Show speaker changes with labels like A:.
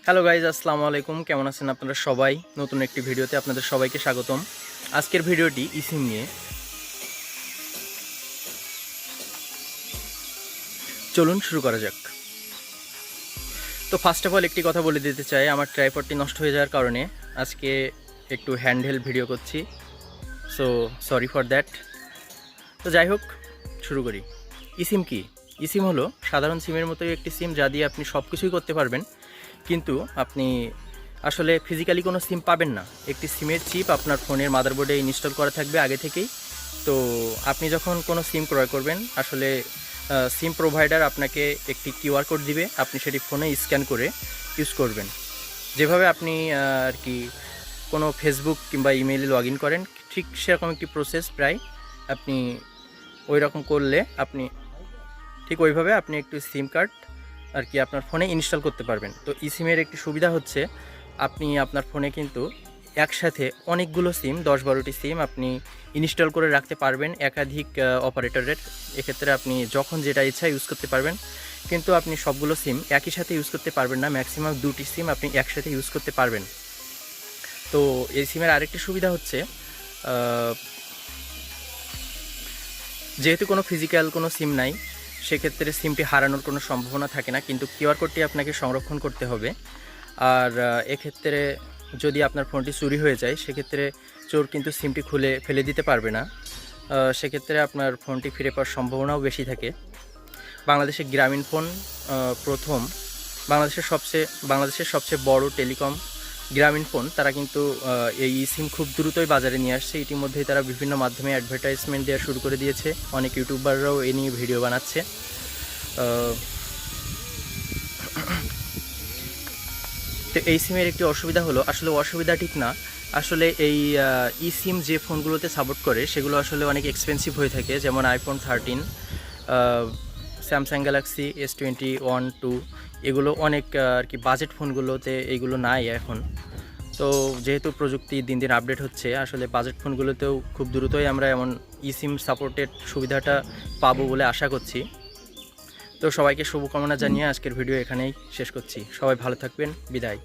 A: Hello guys, আসসালামু আলাইকুম। কেমন আছেন আপনারা সবাই? নতুন একটি ভিডিওতে আপনাদের সবাইকে স্বাগতম। আজকের ভিডিওটি ইসিম নিয়ে। চলুন শুরু করা যাক। তো ফার্স্ট অফ অল একটি কথা বলে দিতে চাই, আমার ট্রাইপডটি নষ্ট হয়ে যাওয়ার কারণে আজকে একটু হ্যান্ডহেল্ড ভিডিও করছি, সো সরি ফর দ্যাট। তো যাই হোক, শুরু করি। ইসিম কি? ইসিম হলো সাধারণ সিমের মতোই একটি সিম, যা দিয়ে আপনি সব কিছুই করতে পারবেন, কিন্তু আপনি আসলে ফিজিক্যালি কোনো সিম পাবেন না। একটি সিমের চিপ আপনার ফোনের মাদারবোর্ডে ইনস্টল করা থাকবে আগে থেকেই। তো আপনি যখন কোনো সিম ক্রয় করবেন, আসলে সিম প্রোভাইডার আপনাকে একটি কিউআর কোড দিবে, আপনি সেটি ফোনে স্ক্যান করে ইউজ করবেন। যেভাবে আপনি আর কি কোনো ফেসবুক কিংবা ইমেইলে লগ ইন করেন, ঠিক সেরকম একটি প্রসেস প্রায় আপনি ওই রকম করলে আপনি ঠিক ওইভাবে আপনি একটু সিম কার্ড আর কি আপনার ফোনে ইনস্টল করতে পারবেন। তো সিমের একটি সুবিধা হচ্ছে, আপনি আপনার ফোনে কিন্তু একসাথে অনেকগুলো সিম, 10-12টি সিম আপনি ইনস্টল করে রাখতে পারবেন একাধিক অপারেটরের। এক্ষেত্রে আপনি যখন যেটা ইচ্ছা ইউজ করতে পারবেন, কিন্তু আপনি সবগুলো সিম একই সাথে ইউজ করতে পারবেন না। ম্যাক্সিমাম 2টি সিম আপনি একসাথে ইউজ করতে পারবেন। তো এই সিমের আরেকটি সুবিধা হচ্ছে, যেহেতু কোনো ফিজিক্যাল কোনো সিম নাই, সেক্ষেত্রে সিমটি হারানোর কোনো সম্ভাবনা থাকে না, কিন্তু কিউআর কোডটি আপনাকে সংরক্ষণ করতে হবে। আর এক্ষেত্রে যদি আপনার ফোনটি চুরি হয়ে যায়, সেক্ষেত্রে চোর কিন্তু সিমটি খুলে ফেলে দিতে পারবে না। সেক্ষেত্রে আপনার ফোনটি ফিরে পাওয়ার সম্ভাবনাও বেশি থাকে। বাংলাদেশে গ্রামীণ ফোন প্রথম, বাংলাদেশের সবচেয়ে বড় টেলিকম গ্রামীণ ফোন, তারা কিন্তু এই সিম খুব দ্রুতই বাজারে নিয়ে আসছে। ইতিমধ্যেই তারা বিভিন্ন মাধ্যমে অ্যাডভার্টাইজমেন্ট দেওয়া শুরু করে দিয়েছে, অনেক ইউটিউবাররাও এ নিয়ে ভিডিও বানাচ্ছে। তো এই সিমের একটি অসুবিধা হলো, আসলে অসুবিধা ঠিক না, আসলে এই সিম যে ফোনগুলোতে সাপোর্ট করে সেগুলো আসলে অনেক এক্সপেন্সিভ হয়ে থাকে, যেমন আইফোন 13, স্যামসাং গ্যালাক্সি S21, 2, এগুলো অনেক আর কি বাজেট ফোনগুলোতে এইগুলো নাই এখন। তো যেহেতু প্রযুক্তি দিন দিন আপডেট হচ্ছে, আসলে বাজেট ফোনগুলোতেও খুব দ্রুতই আমরা এমন সিম সাপোর্টের সুবিধাটা পাবো বলে আশা করছি। তো সবাইকে শুভকামনা জানিয়ে আজকের ভিডিও এখানেই শেষ করছি। সবাই ভালো থাকবেন, বিদায়।